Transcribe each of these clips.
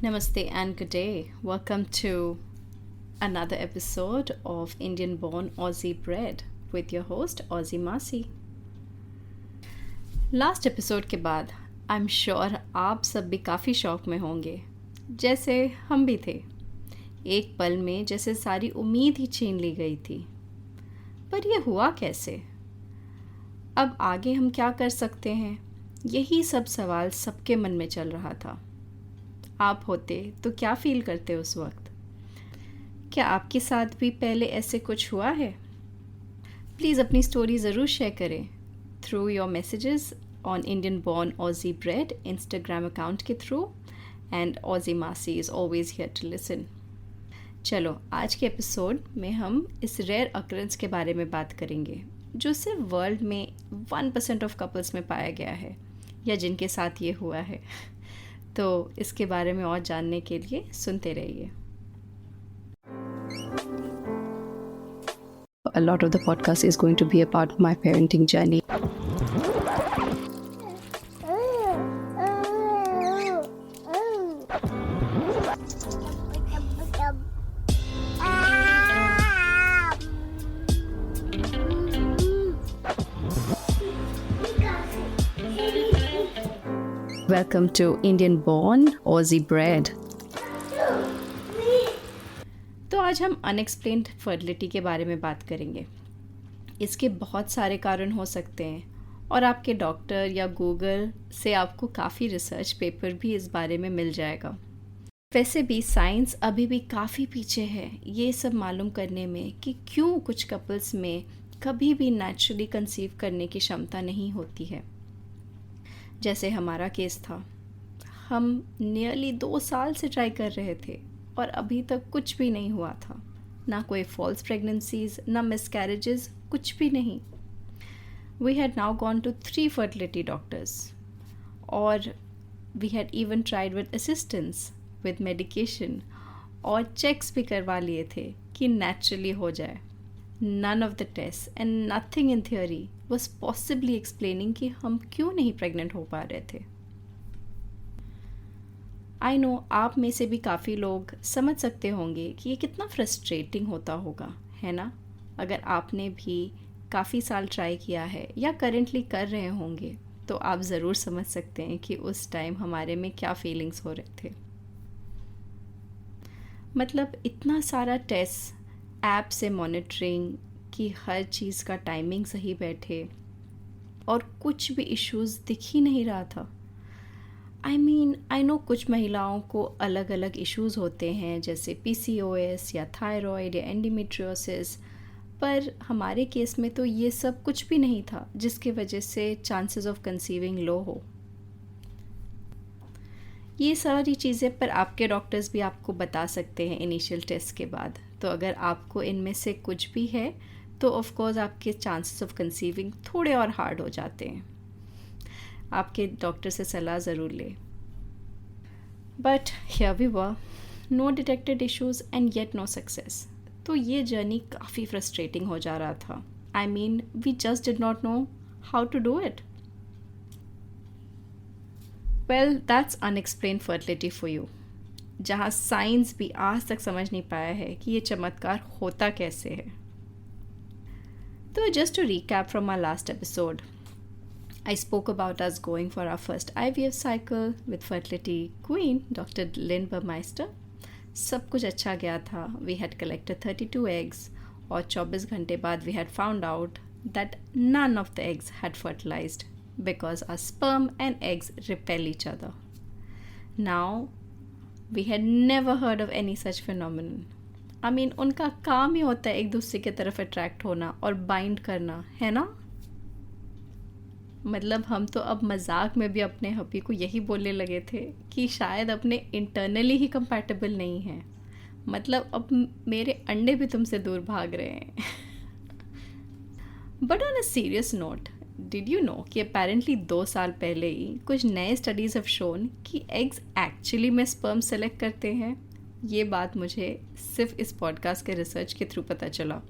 Namaste and good day. Welcome to another episode of Indian Born Aussie Bread with your host Aussie Masi. Last episode के बाद I am sure आप सब भी काफ़ी शौक में होंगे, जैसे हम भी थे। एक पल में जैसे सारी उम्मीद ही छीन ली गई थी। पर यह हुआ कैसे? अब आगे हम क्या कर सकते हैं? यही सब सवाल सबके मन में चल रहा था। आप होते तो क्या फील करते उस वक्त? क्या आपके साथ भी पहले ऐसे कुछ हुआ है? प्लीज़ अपनी स्टोरी ज़रूर शेयर करें through your messages on Indian born Aussie bred Instagram account के थ्रू, एंड ऑजी मासी is always here to listen. चलो, आज के एपिसोड में हम इस रेयर अकरेंस के बारे में बात करेंगे जो सिर्फ वर्ल्ड में 1% ऑफ कपल्स में पाया गया है या जिनके साथ ये हुआ है। तो इसके बारे में और जानने के लिए सुनते रहिए। A lot of the podcast is going to be about my parenting journey. Welcome to Indian Born Aussie Bread. तो आज हम अनएक्सप्लेन्ड फर्टिलिटी के बारे में बात करेंगे। इसके बहुत सारे कारण हो सकते हैं और आपके डॉक्टर या गूगल से आपको काफ़ी रिसर्च पेपर भी इस बारे में मिल जाएगा। वैसे भी साइंस अभी भी काफ़ी पीछे है ये सब मालूम करने में कि क्यों कुछ कपल्स में कभी भी नेचुरली कंसीव करने की क्षमता नहीं होती है। जैसे हमारा केस था, हम नियरली 2 साल से ट्राई कर रहे थे और अभी तक कुछ भी नहीं हुआ था। ना कोई फॉल्स प्रेगनेंसीज, ना मिसकैरेजेस, कुछ भी नहीं। We had now gone to 3 fertility doctors और we had even tried with assistance, with medication, और चेक्स भी करवा लिए थे कि नेचुरली हो जाए। None of the tests and nothing in theory was possibly explaining कि हम क्यों नहीं प्रेग्नेंट हो पा रहे थे। आई नो आप में से भी काफ़ी लोग समझ सकते होंगे कि ये कितना फ्रस्ट्रेटिंग होता होगा, है ना? अगर आपने भी काफ़ी साल ट्राई किया है या करेंटली कर रहे होंगे तो आप ज़रूर समझ सकते हैं कि उस टाइम हमारे में क्या फीलिंग्स हो रहे थे। मतलब इतना सारा टेस्ट, ऐप से मॉनिटरिंग कि हर चीज़ का टाइमिंग सही बैठे और कुछ भी इश्यूज़ दिख ही नहीं रहा था। आई नो कुछ महिलाओं को अलग अलग इश्यूज़ होते हैं जैसे PCOS या थायराइड या एंडोमेट्रियोसिस, पर हमारे केस में तो ये सब कुछ भी नहीं था जिसके वजह से चांसेस ऑफ कंसीविंग लो हो। ये सारी चीज़ें पर आपके डॉक्टर्स भी आपको बता सकते हैं इनिशियल टेस्ट के बाद। तो अगर आपको इनमें से कुछ भी है तो ऑफ कोर्स आपके चांसेस ऑफ कंसीविंग थोड़े और हार्ड हो जाते हैं। आपके डॉक्टर से सलाह ज़रूर लें। But here we were, no detected issues and yet no success. तो ये जर्नी काफ़ी फ्रस्ट्रेटिंग हो जा रहा था। We just did not know how to do it. Well, that's unexplained fertility for you, जहाँ साइंस भी आज तक समझ नहीं पाया है कि ये चमत्कार होता कैसे है। तो just to recap from our last episode, I spoke about us going for our first IVF cycle with fertility queen, Dr. Lynn Burmeister. सब कुछ अच्छा गया था। We had collected 32 eggs और 24 घंटे बाद we had found out that none of the eggs had fertilized because our sperm and eggs repel each other. Now, we had never heard of any such phenomenon. उनका काम ही होता है एक दूसरे की तरफ अट्रैक्ट होना और बाइंड करना, है ना? मतलब हम तो अब मजाक में भी अपने हबी को यही बोलने लगे थे कि शायद अपने इंटरनली ही कंपैटिबल नहीं हैं। मतलब अब मेरे अंडे भी तुमसे दूर भाग रहे हैं। But on a serious note, did you know कि अपेरेंटली 2 साल पहले ही कुछ नए स्टडीज़ हैव शोन कि एग्स एक्चुअली में स्पर्म सेलेक्ट करते हैं। ये बात मुझे सिर्फ इस पॉडकास्ट के रिसर्च के थ्रू पता चला।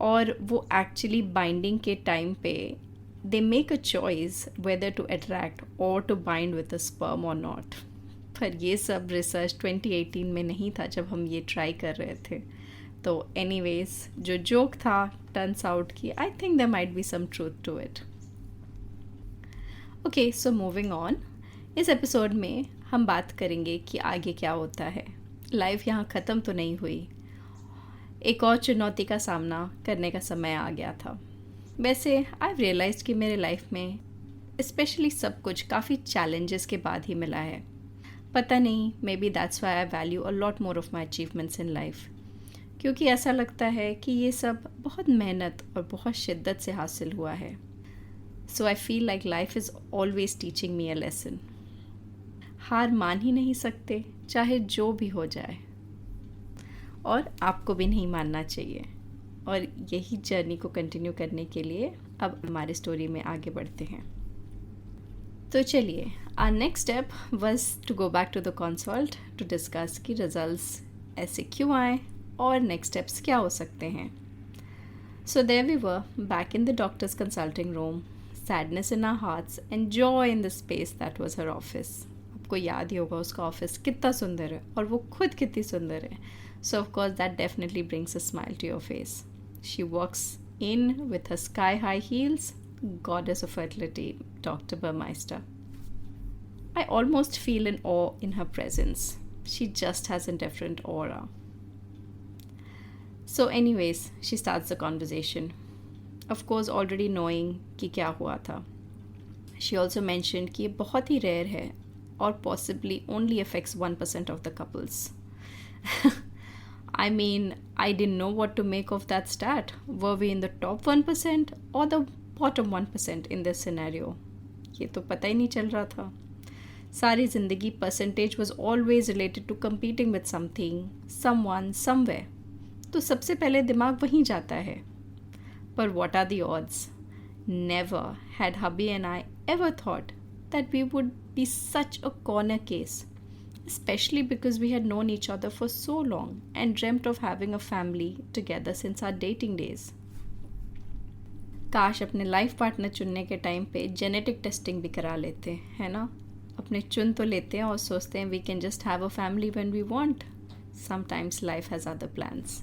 और वो एक्चुअली बाइंडिंग के टाइम पे they make a choice whether to attract or to bind with the sperm or not. पर ये सब रिसर्च 2018 में नहीं था जब हम ये ट्राई कर रहे थे. तो एनीवेज, जो जोक था टर्न्स आउट कि I think there might be some truth to it. Okay, so moving on. इस एपिसोड में हम बात करेंगे कि आगे क्या होता है. लाइफ यहाँ ख़त्म तो नहीं हुई. एक और चुनौती का सामना करने का समय आ गया था. वैसे आई रियलाइज कि मेरे लाइफ में स्पेशली सब कुछ काफ़ी चैलेंजेस के बाद ही मिला है. पता नहीं, may be that's why I value a lot more of my achievements in life. क्योंकि ऐसा लगता है कि ये सब बहुत मेहनत और बहुत शिद्दत से हासिल हुआ है. So I feel like life is always teaching me a lesson. हार मान ही नहीं सकते, चाहे जो भी हो जाए. और आपको भी नहीं मानना चाहिए. और यही जर्नी को कंटिन्यू करने के लिए अब हमारी स्टोरी में आगे बढ़ते हैं. तो चलिए, our next step was to go back to the consult to discuss कि रिजल्ट्स ऐसे क्यों आए और नेक्स्ट स्टेप्स क्या हो सकते हैं. So there we were back in the doctor's consulting room, sadness in our hearts and joy in the space that was her office. आपको याद ही होगा उसका ऑफिस कितना सुंदर है और वो खुद कितनी सुंदर है. So of course that definitely brings a smile to your face. She walks in with her sky-high heels, goddess of fertility, Dr. Burmeister. I almost feel in awe in her presence. She just has a different aura. So anyways, she starts the conversation. Of course, already knowing कि क्या हुआ था. She also mentioned कि ये बहुत ही rare है और possibly only affects 1% of the couples. I mean, I didn't know what to make of that stat. Were we in the top 1% or the bottom 1% in this scenario? ये तो पता ही नहीं चल रहा था. सारी ज़िंदगी percentage was always related to competing with something, someone, somewhere. तो सबसे पहले दिमाग वहीं जाता है. पर what are the odds? Never had hubby and I ever thought that we would be such a corner case. Especially because we had known each other for so long and dreamt of having a family together since our dating days. काश अपने life partner चुनने के time पे genetic testing भी करा लेते, है ना. अपने चुन तो लेते हैं और सोचते हैं we can just have a family when we want. Sometimes life has other plans.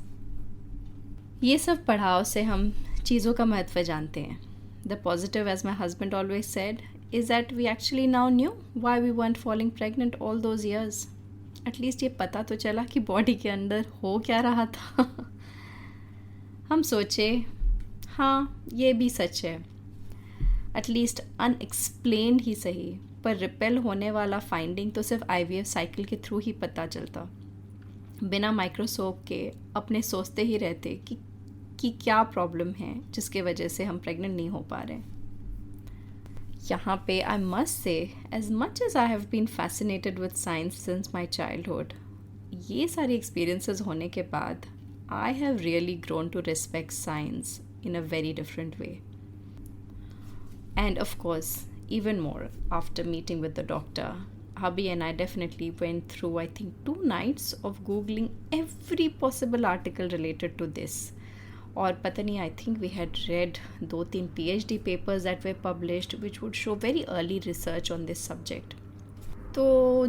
ये सब पढ़ाव से हम चीज़ों का महत्व जानते हैं. The positive, as my husband always said, is that we actually now knew why we weren't falling pregnant all those years. At least ये पता तो चला कि बॉडी के अंदर हो क्या रहा था. हम सोचे, हाँ ये भी सच है. एटलीस्ट अनएक्सप्लेन्ड ही सही, पर रिपेल होने वाला फाइंडिंग तो सिर्फ IVF साइकिल के थ्रू ही पता चलता. बिना माइक्रोस्कोप के अपने सोचते ही रहते कि क्या प्रॉब्लम है जिसके वजह से हम प्रेग्नेंट नहीं हो पा रहे. यहाँ पे I must say, as much as I have been fascinated with science since my childhood, ये सारी experiences होने के बाद I have really grown to respect science in a very different way. And of course, even more after meeting with the doctor, hubby and I definitely went through, I think, 2 nights of Googling every possible article related to this. और पता नहीं, I think we had read 2-3 PhD papers that were published which would show very early research on this subject. तो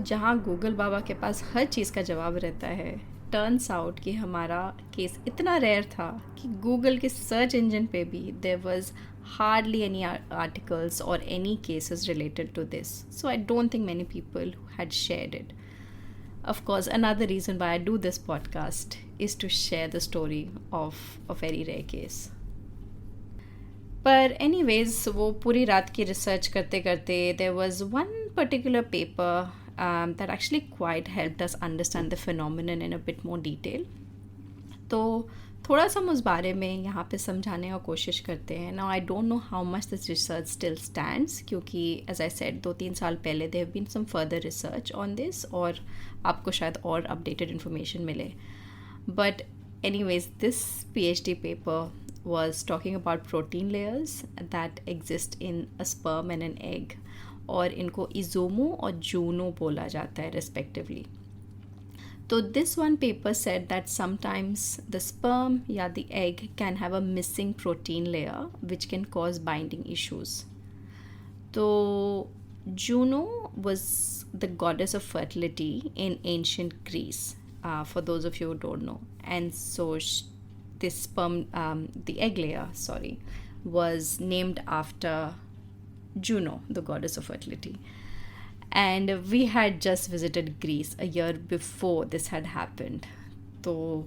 जहाँ Google बाबा के पास हर चीज़ का जवाब रहता है, टर्न्स आउट कि हमारा केस इतना रेयर था कि गूगल के सर्च इंजन पे भी there was hardly any articles और any cases related to this. So I don't think many people had shared it. Of course, another reason why I do this podcast is to share the story of a very rare case. पर anyways, वो पूरी रात की research करते करते there was one particular paper that actually quite helped us understand the phenomenon in a bit more detail. तो थोड़ा सा हम उस बारे में यहाँ पे समझाने का कोशिश करते हैं. Now I don't know how much this research still stands, क्योंकि एज आई सेड 2-3 साल पहले there have been some further research on this और आपको शायद और अपडेटेड इन्फॉर्मेशन मिले. But anyways, this PhD paper was talking about protein layers that exist in a sperm and an egg, और इनको इजोमो और जूनो बोला जाता है respectively. So this one paper said that sometimes the sperm या the egg can have a missing protein layer which can cause binding issues. तो Juno was the goddess of fertility in ancient Greece, for those of you who don't know. And so this sperm, the egg layer, sorry, was named after Juno, the goddess of fertility. And we had just visited Greece a year before this had happened. So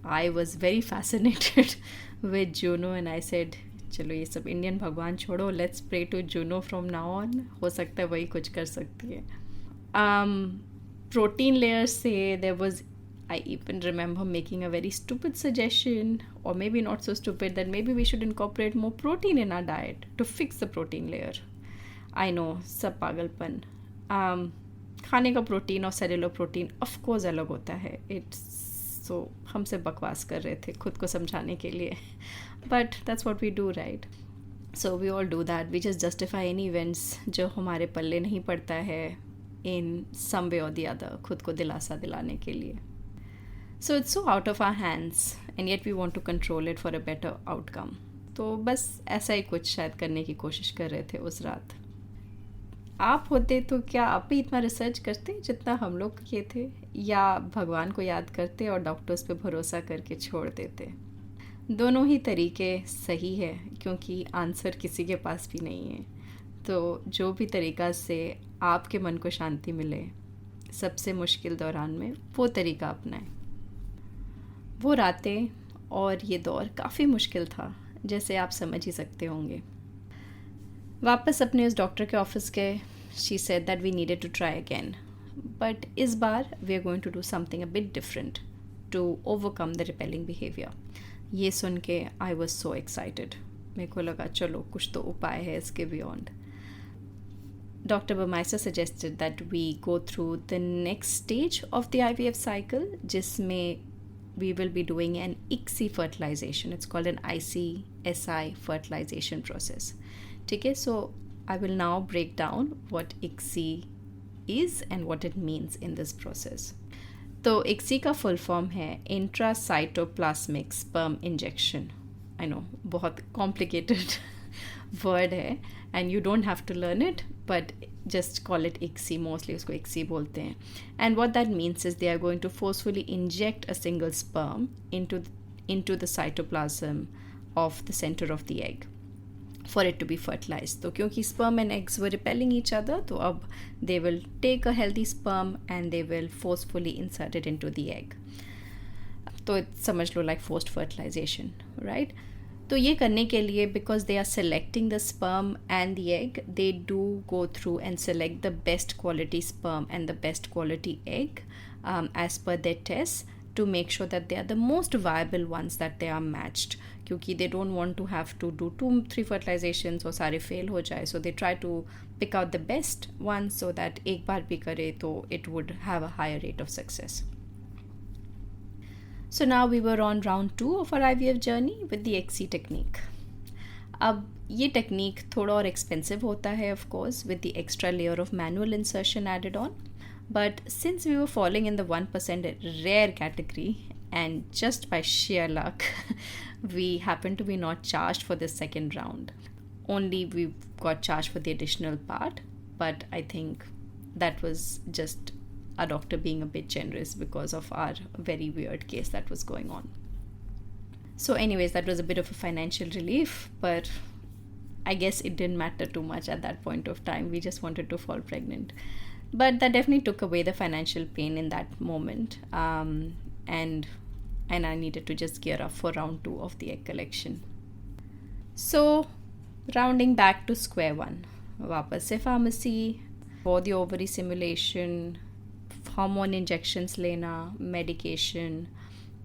I was very fascinated with Juno and I said, चलो ये सब Indian भगवान छोड़ो, let's pray to Juno from now on. हो सकता है वही कुछ कर सकती है. प्रोटीन लेयर से there was, I even remember making a very stupid suggestion, or maybe not so stupid, that maybe we should incorporate more protein in our diet to fix the protein layer. I know, सब पागलपन. खाने का protein और cellular protein of course अलग होता है. It's so हमसे बकवास कर रहे थे खुद को समझाने के लिए. But that's what we do, right? So we all do that. We just justify any events जो हमारे पल्ले नहीं पड़ता है इन सम वे और द अदर, खुद को दिलासा दिलाने के लिए. So it's so out of our hands and yet we want to control it for a better outcome. तो बस ऐसा ही कुछ शायद करने की कोशिश कर रहे थे उस रात. आप होते तो क्या आप भी इतना रिसर्च करते जितना हम लोग किए थे, या भगवान को याद करते और डॉक्टर्स पे भरोसा करके छोड़ देते? दोनों ही तरीके सही है क्योंकि आंसर किसी के पास भी नहीं है. तो जो भी तरीका से आपके मन को शांति मिले सबसे मुश्किल दौरान में, वो तरीका अपनाएं. वो रातें और ये दौर काफ़ी मुश्किल था, जैसे आप समझ ही सकते होंगे. वापस अपने उस डॉक्टर के ऑफिस गए. She said that we needed to try again, but इस बार we are going to do something a bit different to overcome the repelling behaviour. ये सुन के आई वॉज सो एक्साइटेड. मेरे को लगा चलो कुछ तो उपाय है इसके beyond. Dr. Burmeister suggested that we go through the next stage of the IVF cycle, जिसमें we will be doing an ICSI fertilization. It's called an ICSI fertilization process. Okay, so I will now break down what ICSI is and what it means in this process. तो ICSI का full form है intracytoplasmic sperm injection. I know, बहुत complicated word है and you don't have to learn it, but just call it ICSI. Mostly उसको ICSI बोलते हैं. And what that means is they are going to forcefully inject a single sperm into the cytoplasm of the center of the egg for it to be fertilized. तो क्योंकि sperm and eggs were repelling each other, तो अब they will take a healthy sperm and they will forcefully insert it into the egg. तो समझ लो like forced fertilization, right? तो ये करने के लिए, because they are selecting the sperm and the egg, they do go through and select the best quality sperm and the best quality egg as per their tests to make sure that they are the most viable ones, that they are matched. क्योंकि they don't want to have to do 2-3 fertilizations और सारे fail हो जाए. So they try to pick out the best ones so that एक बार भी करे तो it would have a higher rate of success. So now we were on round 2 of our IVF journey with the ICSI technique. अब ये technique थोड़ा और expensive होता है of course with the extra layer of manual insertion added on. But since we were falling in the 1% rare category and just by sheer luck we happened to be not charged for this second round. Only we got charged for the additional part, but I think that was just a doctor being a bit generous because of our very weird case that was going on. So anyways, that was a bit of a financial relief, but I guess it didn't matter too much at that point of time. We just wanted to fall pregnant. But that definitely took away the financial pain in that moment. And I needed to just gear up for round 2 of the egg collection. So rounding back to square one. वापस से pharmacy, for the ovary simulation, hormone injections lena, medication.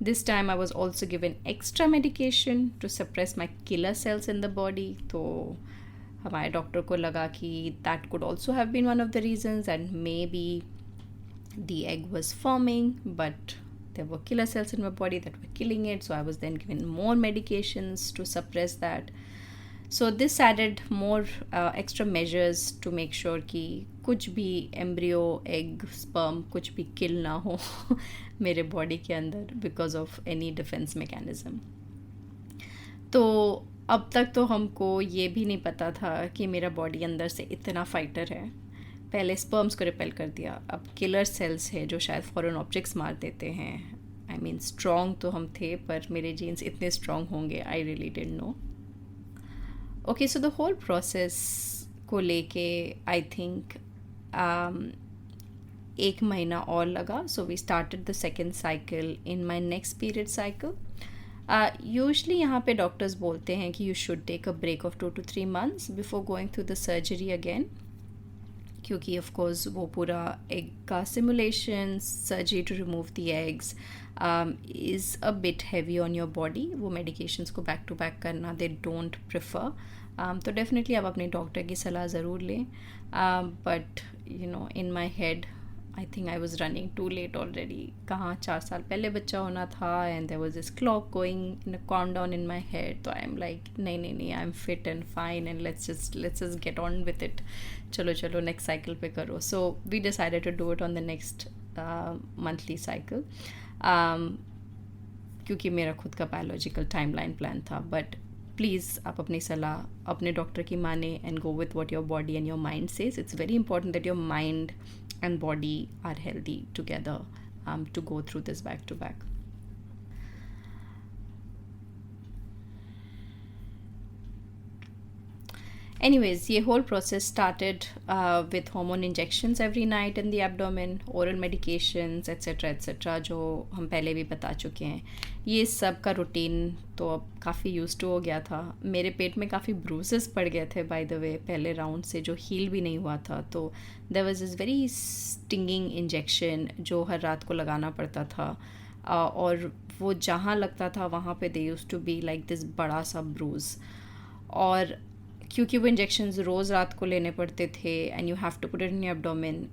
This time I was also given extra medication to suppress my killer cells in the body. तो हमारे doctor को लगा कि that could also have been one of the reasons, and maybe the egg was forming but there were killer cells in my body that were killing it. So I was then given more medications to suppress that. So this added more extra measures to make sure कि कुछ भी embryo, egg, sperm कुछ भी kill ना हो मेरे body के अंदर because of any defense mechanism. तो अब तक तो हमको ये भी नहीं पता था कि मेरा बॉडी अंदर से इतना फाइटर है। पहले स्पर्म्स को रिपेल कर दिया, अब किलर सेल्स है जो शायद फॉरेन ऑब्जेक्ट्स मार देते हैं। आई मीन स्ट्रॉन्ग तो हम थे, पर मेरे जीन्स इतने स्ट्रॉन्ग होंगे I really didn't know. Okay, so the whole process को लेके आई थिंक 1 महीना और लगा। So we started the second cycle in my next period cycle. Usually यहाँ पे डॉक्टर्स बोलते हैं कि you should take a break of 2 to 3 months before going through the surgery again, क्योंकि ऑफ कोर्स वो पूरा एग का stimulation, surgery to remove the eggs is a bit heavy on your body. वो medications को back to back करना they don't prefer. तो definitely आप अपने डॉक्टर की सलाह ज़रूर लें। But you know, in my head I think I was running too late already. कहाँ 4 साल पहले बच्चा होना था, and there was this clock going in a count down in my head. तो आई एम लाइक नहीं, I am fit and fine and let's just get on with it. चलो next cycle पे करो। So we decided to do it on the next monthly cycle, क्योंकि मेरा खुद का biological timeline plan था। But please आप अपनी सलाह अपने डॉक्टर की माने and go with what your body and your mind says. It's very important that your mind and body are healthy together to go through this back to back. Anyways, ये whole process started with hormone injections every night in the abdomen, oral medications, etc. जो हम पहले भी बता चुके हैं। ये सब का रूटीन तो अब काफ़ी यूज टू हो गया था। मेरे पेट में काफ़ी ब्रूसेस पड़ गए थे बाय द वे, पहले राउंड से, जो हील भी नहीं हुआ था। तो there was this very stinging injection जो हर रात को लगाना पड़ता था, और वो जहाँ लगता था वहाँ पे they used to be like this बड़ा सा ब्रूज। और क्योंकि वो इंजेक्शंस रोज़ रात को लेने पड़ते थे and you have to put it in your abdomen,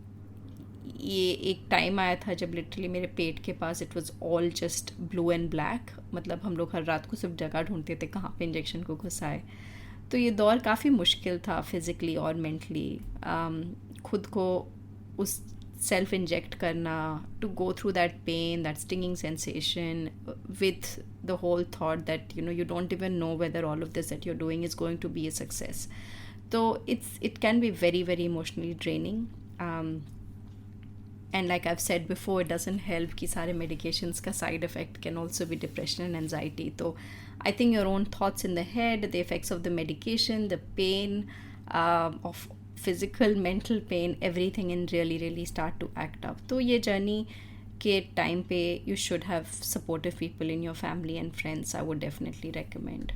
ये एक टाइम आया था जब लिटरली मेरे पेट के पास it was all just blue and black. मतलब हम लोग हर रात को सिर्फ जगह ढूंढते थे कहाँ पे इंजेक्शन को घुसाए। तो ये दौर काफ़ी मुश्किल था फिज़िकली और मेंटली, खुद को उस सेल्फ इंजेक्ट करना, to go through that pain, that stinging sensation, with the whole thought that you don't even know whether all of this that you're doing is going to be a success. So it can be very, very emotionally draining, and like I've said before, it doesn't help कि सारे medications का side effect can also be depression and anxiety. So I think your own thoughts in the head, the effects of the medication, the pain of physical, mental pain, everything in really start to act up. तो ये journey के time पे you should have supportive people in your family and friends. I would definitely recommend.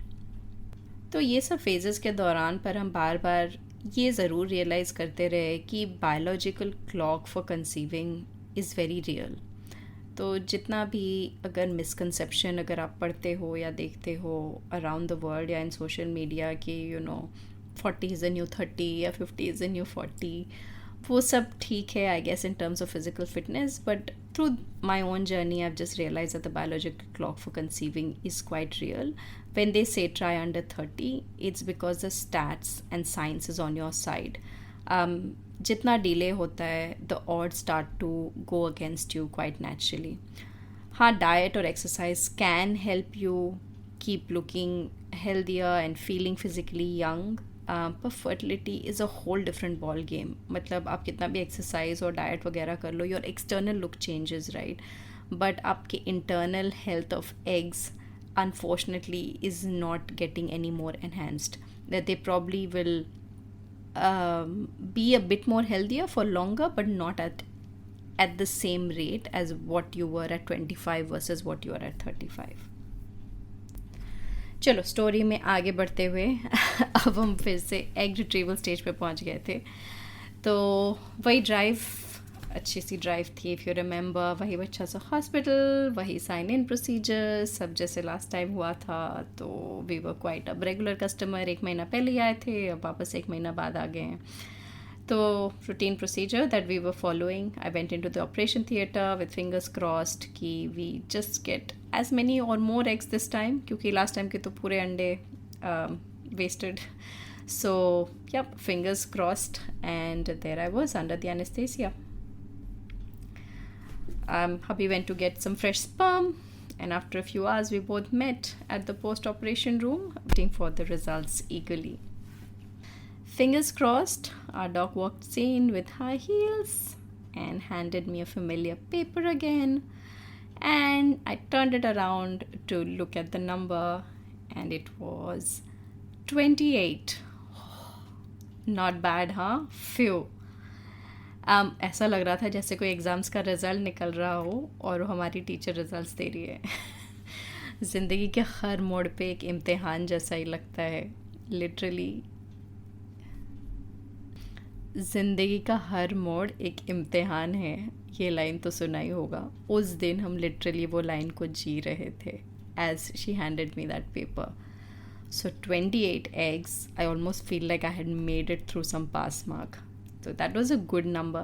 तो ये सब phases के दौरान पर हम बार बार ये ज़रूर रियलाइज़ करते रहे कि biological clock for conceiving is very real. तो जितना भी अगर मिसकंसेप्शन अगर आप पढ़ते हो या देखते हो अराउंड द वर्ल्ड या इन सोशल मीडिया कि 40 इज़ अ न्यू 30 या 50 इज़ अ न्यू 40, वो सब ठीक है I guess in terms of physical fitness, but through my own journey I have just realise that the biological clock for conceiving is quite real. When they say try under 30, it's because the stats and science is on your side. जितना delay होता है the odds start to go against you quite naturally. हाँ, diet और exercise can help you keep looking healthier and feeling physically young. पर fertility is a whole different ball game. मतलब आप कितना भी exercise और diet वगैरह कर लो, your external look changes, right? But आपके internal health of eggs unfortunately is not getting any more enhanced. That they probably will be a bit more healthier for longer, but not at the same rate as what you were at 25 versus what you are at 35. चलो story में आगे बढ़ते हुए अब हम फिर से egg retrieval stage पे पहुंच गए थे. तो वही ड्राइव, अच्छी सी ड्राइव थी इफ़ यू रिमेंबर, वही अच्छा सा हॉस्पिटल, वही साइन इन प्रोसीजर, सब जैसे लास्ट टाइम हुआ था. तो वी वर क्वाइट अब रेगुलर कस्टमर. 1 महीना पहले ही आए थे, अब वापस 1 महीना बाद आ गए हैं. तो routine procedure that we were following. I went into the operation theatre with fingers crossed कि we just get as many और मोर एग्स दिस टाइम, क्योंकि लास्ट टाइम के तो पूरे अंडे wasted. So yep, fingers crossed, and there I was under the anesthesia. Hubby went to get some fresh sperm, and after a few hours we both met at the post-operation room, waiting for the results eagerly. Fingers crossed, our doc walked in with high heels and handed me a familiar paper again, and I turned it around to look at the number, and it was 28. Not bad, huh? Phew. ऐसा लग रहा था जैसे कोई exams का result निकल रहा हो और हमारी टीचर रिज़ल्ट्स दे रही है. ज़िंदगी के हर मोड़ पे एक इम्तिहान जैसा ही लगता है. लिटरली ज़िंदगी का हर मोड़ एक इम्तिहान है. ये लाइन तो सुना ही होगा. उस दिन हम लिटरली वो लाइन को जी रहे थे as she handed me that paper. So 28 eggs, I almost feel like I had made it through some pass mark. So that was a good number.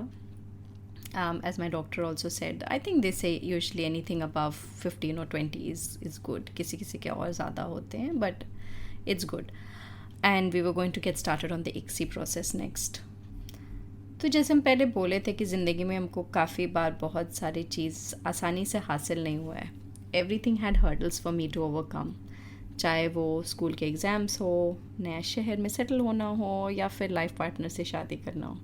As my doctor also said, I think they say usually anything above 15 or 20 is good. किसी किसी के और ज़्यादा होते हैं, but it's good. And we were going to get started on the ICSI process next. तो जैसे हम पहले बोले थे कि ज़िंदगी में हमको काफ़ी बार बहुत सारी चीज़ आसानी से हासिल नहीं हुआ है. Everything had hurdles for me to overcome. चाहे वो स्कूल के एग्ज़ाम्स हो, नया शहर में सेटल होना हो, या फिर लाइफ पार्टनर से शादी करना हो.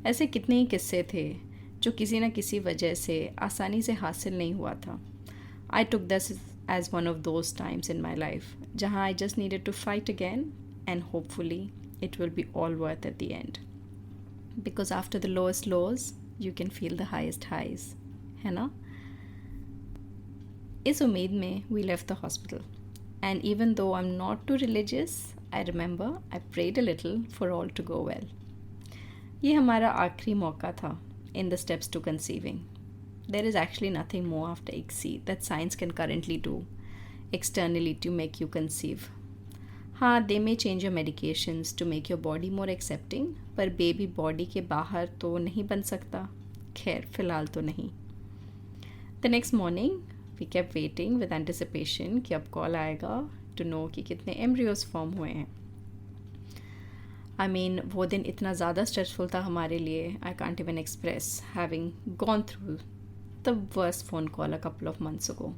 ऐसे कितने ही किस्से थे जो किसी न किसी वजह से आसानी से हासिल नहीं हुआ था. I took this as one of those times in my life जहाँ I just needed to fight again, and hopefully it will be all worth at the end. Because after the lowest lows you can feel the highest highs, है ना. इस उम्मीद में we left the hospital. And even though I'm not too religious, I remember I prayed a little for all to go well. ये हमारा आखिरी मौका था in the steps to conceiving. There is actually nothing more after ICSI that science can currently do externally to make you conceive. हाँ, they may change your medications to make your body more accepting, पर baby body के बाहर तो नहीं बन सकता. खैर, फ़िलहाल तो नहीं. The next morning, we kept waiting with anticipation कि अब कॉल आएगा to know कि कितने embryos फॉर्म हुए हैं. I mean, वो दिन इतना ज़्यादा स्ट्रेसफुल था हमारे लिए. I can't even express having gone through the worst phone call a couple of months ago.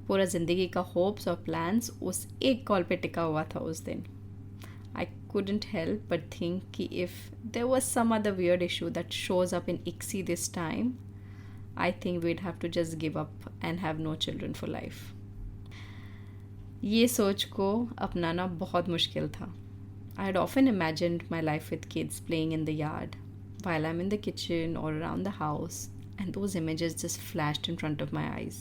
पूरा ज़िंदगी का होप्स और प्लान्स उस एक कॉल पे टिका हुआ था उस दिन. I couldn't help but think कि if there was some other weird issue that shows up in ICSI this time, I think we'd have to just give up and have no children for life. ये सोच को अपनाना बहुत मुश्किल था. I had often imagined my life with kids playing in the yard while I'm in the kitchen or around the house, and those images just flashed in front of my eyes,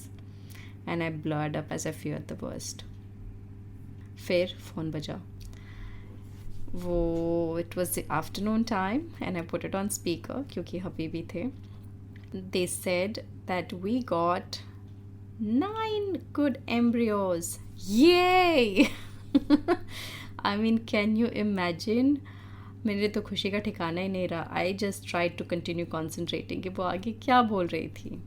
and I blurred up as I feared the worst. फिर phone बजा. It was the afternoon time, and I put it on speaker क्योंकि हबीबी थे. They said that we got 9 good embryos. Yay! I mean, can you imagine? मेरे तो खुशी का ठिकाना ही नहीं रहा. I just tried to continue concentrating कि वो आगे क्या बोल रही थी.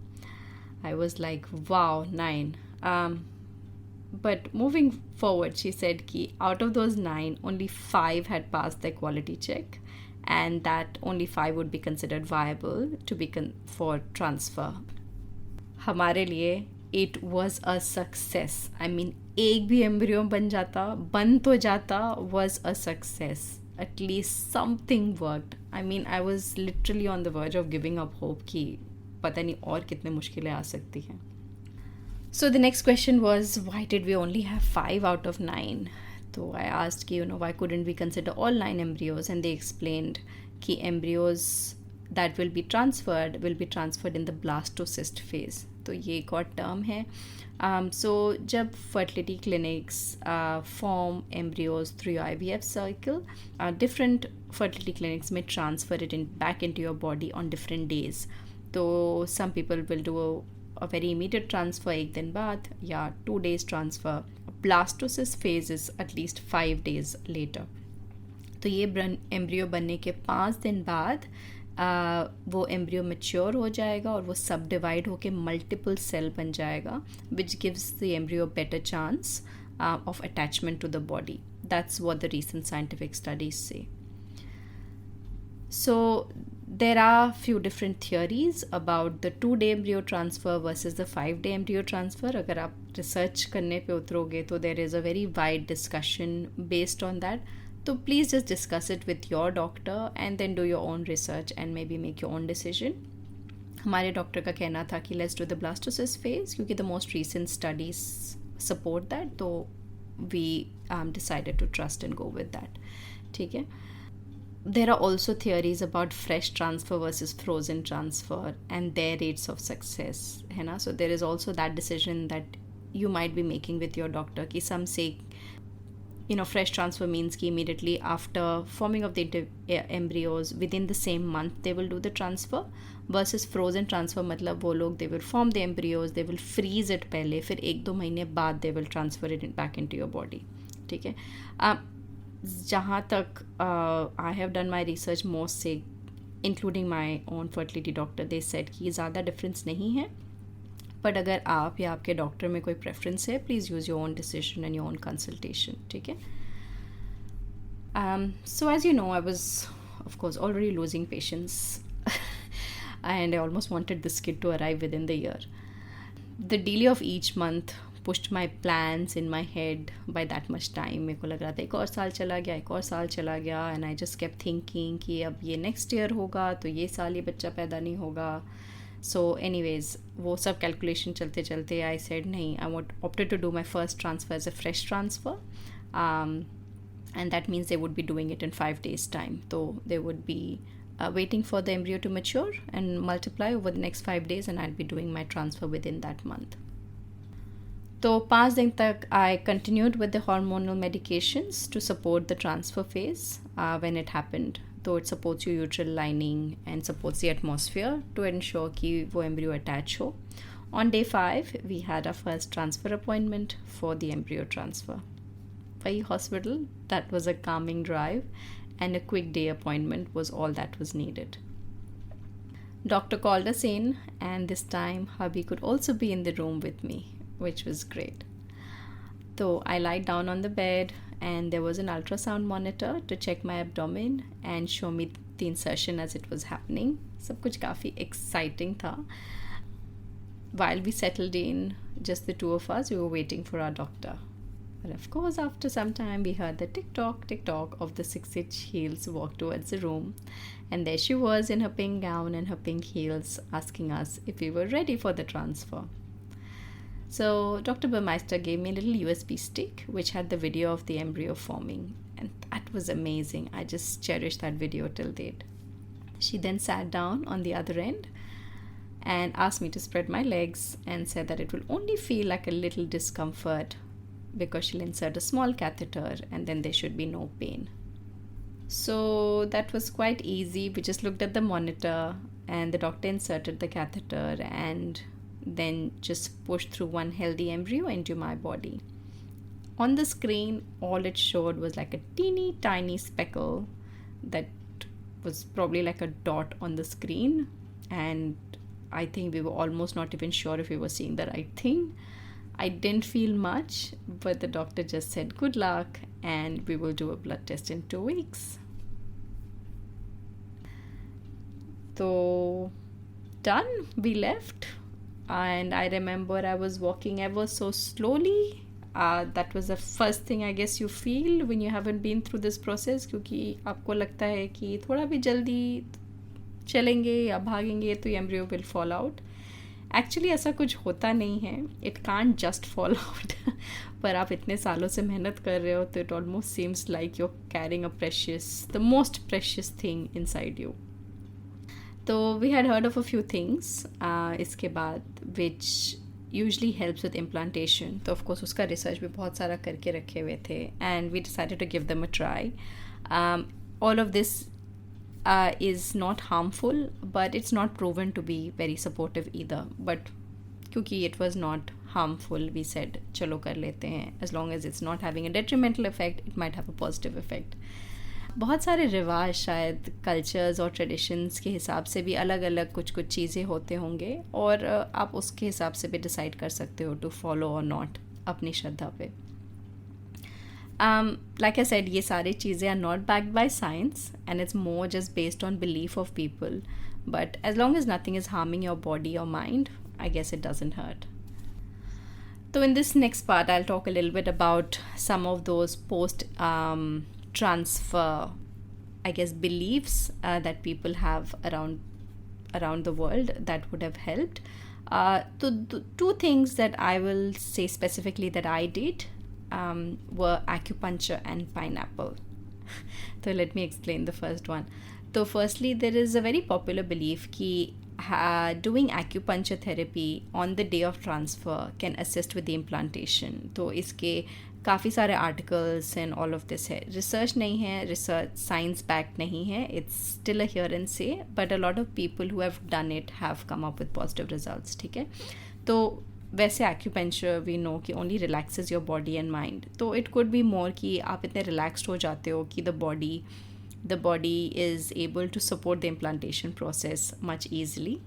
I was like, wow, 9. But moving forward, she said कि out of those 9, only 5 had passed their quality check, and that only 5 would be considered viable to be for transfer. हमारे लिए it was a success. I mean, एक भी embryo बन तो जाता was a success. At least something worked. I mean, I was literally on the verge of giving up hope कि पता नहीं और कितने मुश्किलें आ सकती हैं. So the next question was, why did we only have 5 out of 9? So I asked कि why couldn't we consider all 9 embryos, and they explained कि embryos that will be transferred in the blastocyst phase. तो ये एक और term है. So जब fertility clinics form embryos through your IVF cycle, different fertility clinics may transfer it back into your body on different days. तो some people will do a very immediate transfer एक दिन बाद, या 2 days transfer. Blastocyst phase is at least 5 days later. तो ये embryo बनने के 5 दिन बाद वो एम्ब्रियो मैच्योर हो जाएगा और वो सब डिवाइड होके मल्टीपल सेल बन जाएगा, which gives the embryo better chance of attachment to the body. That's what the recent scientific studies say. So There are few different theories about the 2-day embryo transfer versus the 5-day embryo transfer. अगर आप research करने पे उतरोगे तो there is a very wide discussion based on that. So please just discuss it with your doctor and then do your own research and maybe make your own decision. हमारे doctor का कहना था कि let's do the blastocyst phase क्योंकि the most recent studies support that, तो we decided to trust and go with that. ठीक है. There are also theories about fresh transfer versus frozen transfer and their rates of success, है ना. So there is also that decision that you might be making with your doctor कि some say, fresh transfer means कि immediately after forming of the embryos within the same month they will do the transfer, versus frozen transfer मतलब वो लोग they will form the embryos, they will freeze it पहले, फिर 1-2 महीने बाद they will transfer it back into your body. ठीक है. जहाँ तक I have done my research most से including my own fertility doctor, they said कि ज़्यादा डिफरेंस नहीं है, बट अगर आप या आपके डॉक्टर में कोई प्रेफरेंस है please use your own decision and your own consultation. ठीक है. So as you know I was of course already losing patience and I almost wanted this kid to arrive within the year. The delay of each month pushed my plans in my head by that much time. मेरे को लग रहा था एक और साल चला गया and I just kept thinking कि अब ये next year होगा तो ये साल ये बच्चा पैदा नहीं होगा. So anyways, वो सब calculation चलते चलते I said नहीं, I opted to do my first transfer as a fresh transfer, and that means they would be doing it in 5 days time. So they would be waiting for the embryo to mature and multiply over the next 5 days, and I'll be doing my transfer within that month. So 5 दिन तक I continued with the hormonal medications to support the transfer phase when it happened. So it supports your uterine lining and supports the atmosphere to ensure कि वो embryo attach हो. On day 5, we had our first transfer appointment for the embryo transfer. By hospital, that was a calming drive, and a quick day appointment was all that was needed. Doctor called us in, and this time hubby could also be in the room with me, which was great. So I lied down on the bed, and there was an ultrasound monitor to check my abdomen and show me the insertion as it was happening. सब कुछ काफ़ी exciting था. While we settled in, just the 2 of us, we were waiting for our doctor. But of course, after some time, we heard the tick-tock of the 6-inch heels walk towards the room. And there she was in her pink gown and her pink heels, asking us if we were ready for the transfer. So Dr. Burmeister gave me a little USB stick, which had the video of the embryo forming. And that was amazing. I just cherished that video till date. She then sat down on the other end and asked me to spread my legs and said that it will only feel like a little discomfort because she'll insert a small catheter and then there should be no pain. So that was quite easy. We just looked at the monitor and the doctor inserted the catheter and then just pushed through one healthy embryo into my body. On the screen, all it showed was like a teeny tiny speckle that was probably like a dot on the screen, and I think we were almost not even sure if we were seeing the right thing. I didn't feel much, but the doctor just said good luck and we will do a blood test in 2 weeks. So done, we left, and I remember I was walking ever so slowly. That was the first thing I guess you feel when you haven't been through this process, क्योंकि आपको लगता है कि थोड़ा भी जल्दी चलेंगे या भागेंगे तो embryo will fall out. Actually ऐसा कुछ होता नहीं है. It can't just fall out. पर आप इतने सालों से मेहनत कर रहे हो तो it almost seems like you are carrying the most precious thing inside you. तो we had heard of a few things इसके बाद which usually helps with implantation. तो ऑफकोर्स उसका रिसर्च भी बहुत सारा करके रखे हुए थे, and we decided to give them a try. All of this is not harmful, but it's not proven to be very supportive either. But क्योंकि it was not harmful, we said चलो कर लेते हैं. As long as it's not having a detrimental effect, it might have a positive effect. बहुत सारे रिवाज शायद cultures और ट्रेडिशंस के हिसाब से भी अलग अलग कुछ कुछ चीज़ें होते होंगे, और आप उसके हिसाब से भी डिसाइड कर सकते हो टू फॉलो और नॉट अपनी श्रद्धा पे. Like I said, ये सारी चीज़ें are not backed by science and it's more just based on belief of people. But as long as nothing is harming your body or mind, I guess it doesn't hurt. So in this next part, I'll talk a little bit about some of those post-transfer, I guess, beliefs that people have around the world that would have helped. Two things that I will say specifically that I did were acupuncture and pineapple. So let me explain the first one. So firstly, there is a very popular belief कि doing acupuncture therapy on the day of transfer can assist with the implantation. तो इसके काफ़ी सारे articles and all of this है. Research नहीं है, research science backed नहीं है. It's still a hear and say, but a lot of people who have done it have come up with positive results. ठीक है. तो वैसे acupuncture we know कि only relaxes your body and mind. तो it could be more कि आप इतने relaxed हो जाते हो कि the body is able to support the implantation process much easily.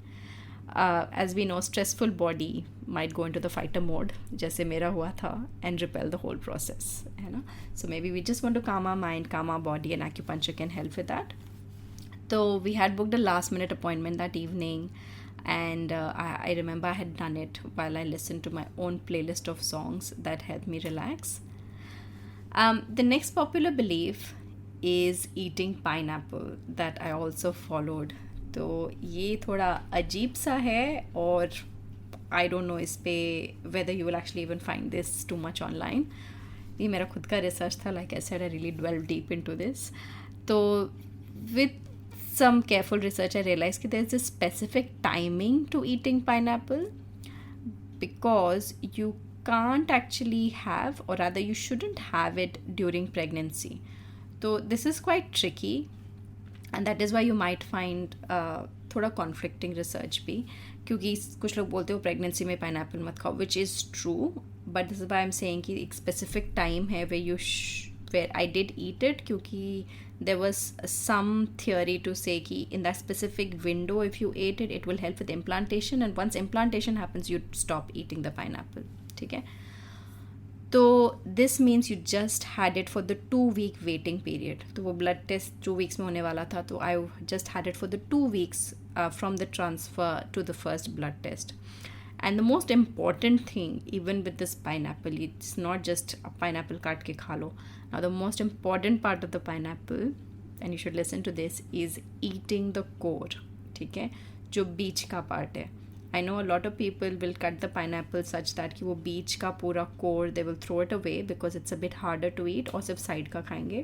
As we know, stressful body might go into the fighter mode, जैसे मेरा हुआ था, and repel the whole process, है ना? So maybe we just want to calm our mind, calm our body, and acupuncture can help with that. So we had booked a last minute appointment that evening, and I remember I had done it while I listened to my own playlist of songs that helped me relax. The next popular belief is eating pineapple that I also followed. तो ये थोड़ा अजीब सा है और I don't know इस पे whether you will actually even find this too much online. ये मेरा खुद का research था, like I said, I really delved deep into this. तो with some careful research I realized that there's a specific timing to eating pineapple because you can't actually have, or rather you shouldn't have it during pregnancy. So this is quite tricky, and that is why you might find थोड़ा conflicting research भी, क्योंकि कुछ लोग बोलते हो pregnancy में pineapple मत खाओ, which is true, but this is why I'm saying कि एक specific time है where I did eat it, क्योंकि there was some theory to say कि in that specific window if you ate it, it will help with implantation, and once implantation happens you stop eating the pineapple. ठीक है. तो this means you just had it for the 2-week waiting period. तो वो blood test 2 weeks में होने वाला था, तो I just had it for the 2 weeks from the transfer to the first blood test. And the most important thing even with this pineapple, it's not just pineapple काट के खा लो. Now the most important part of the pineapple, and you should listen to this, is eating the core. ठीक है, जो बीच का part है. I know a lot of people will cut the pineapple such that कि वो बीच का पूरा core they will throw it away because it's a bit harder to eat, और सिर्फ side का खाएंगे.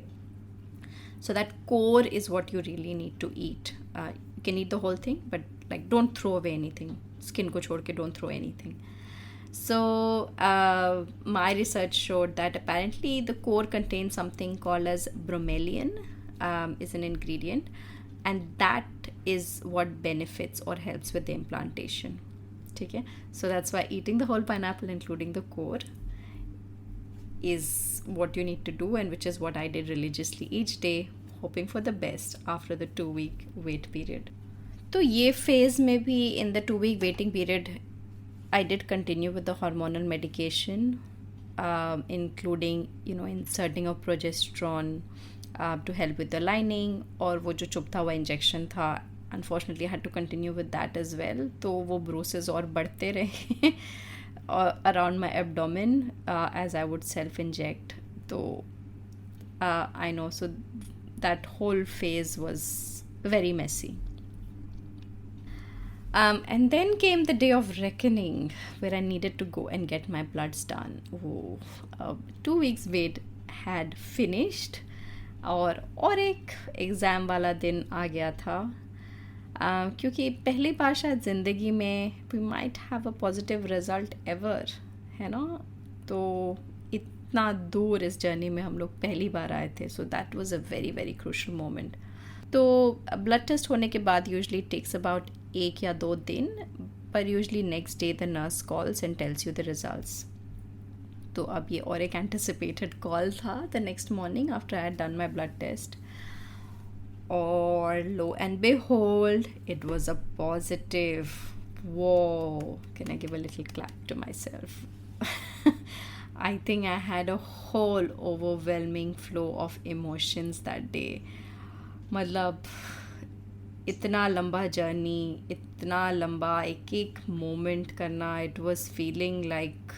So that core is what you really need to eat. You can eat the whole thing, but like don't throw away anything. Skin को छोड़ के don't throw anything. So my research showed that apparently the core contains something called as bromelain, is an ingredient, and that is what benefits or helps with the implantation. ठीक है. So that's why eating the whole pineapple including the core is what you need to do, and which is what I did religiously each day, hoping for the best after the 2-week wait period. तो ये phase में भी in the 2-week waiting period I did continue with the hormonal medication, including inserting of progesterone to help with the lining, और वो जो चुभता हुआ injection था, unfortunately I had to continue with that as well. तो वो bruises और बढ़ते रहे around my abdomen as I would self-inject. तो I know, so that whole phase was very messy. And then came the day of reckoning where I needed to go and get my bloods done. 2 weeks wait had finished, और एक exam वाला दिन आ गया था, क्योंकि पहली बार शायद ज़िंदगी में we might have a positive result ever, है ना. तो इतना दूर इस जर्नी में हम लोग पहली बार आए थे, so that was a very very crucial moment. तो ब्लड टेस्ट होने के बाद यूजली टेक्स अबाउट 1 या 2 दिन, पर usually next day the nurse calls and tells you the results. तो अब ये और एक एंटिसिपेटेड कॉल था the next morning after I had done my blood test, और lo and behold, it was a positive. Whoa, can I give a little clap to myself? I think I had a whole overwhelming flow of emotions that day. मतलब इतना लंबा journey, इतना लंबा एक एक moment करना, it was feeling like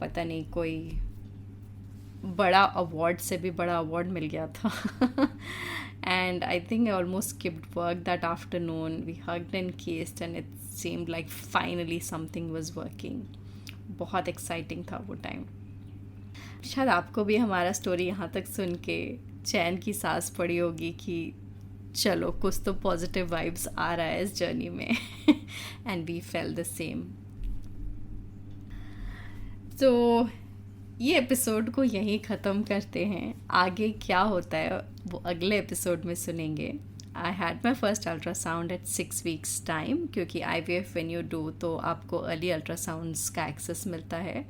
पता नहीं कोई बड़ा अवार्ड से भी बड़ा अवार्ड मिल गया था. And I think I almost skipped work that afternoon. We hugged and kissed and it seemed like finally something was working. बहुत एक्साइटिंग था वो टाइम. शायद आपको भी हमारा स्टोरी यहाँ तक सुन के चैन की सांस पड़ी होगी कि चलो कुछ तो पॉजिटिव वाइब्स आ रहा है इस जर्नी में. And we felt the same. तो ये एपिसोड को यहीं ख़त्म करते हैं. आगे क्या होता है वो अगले एपिसोड में सुनेंगे. I had my first ultrasound at 6 weeks time, क्योंकि IVF व्हेन यू डू तो आपको अर्ली अल्ट्रासाउंड्स का एक्सेस मिलता है.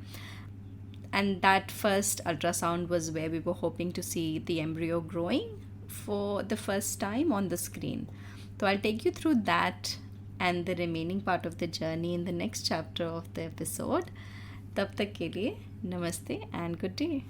And that first ultrasound was where we were hoping to see the embryo growing for the first time on the screen. So I'll take you through that and the remaining part of the journey in the next chapter of the episode. तब तक के लिए नमस्ते and good day.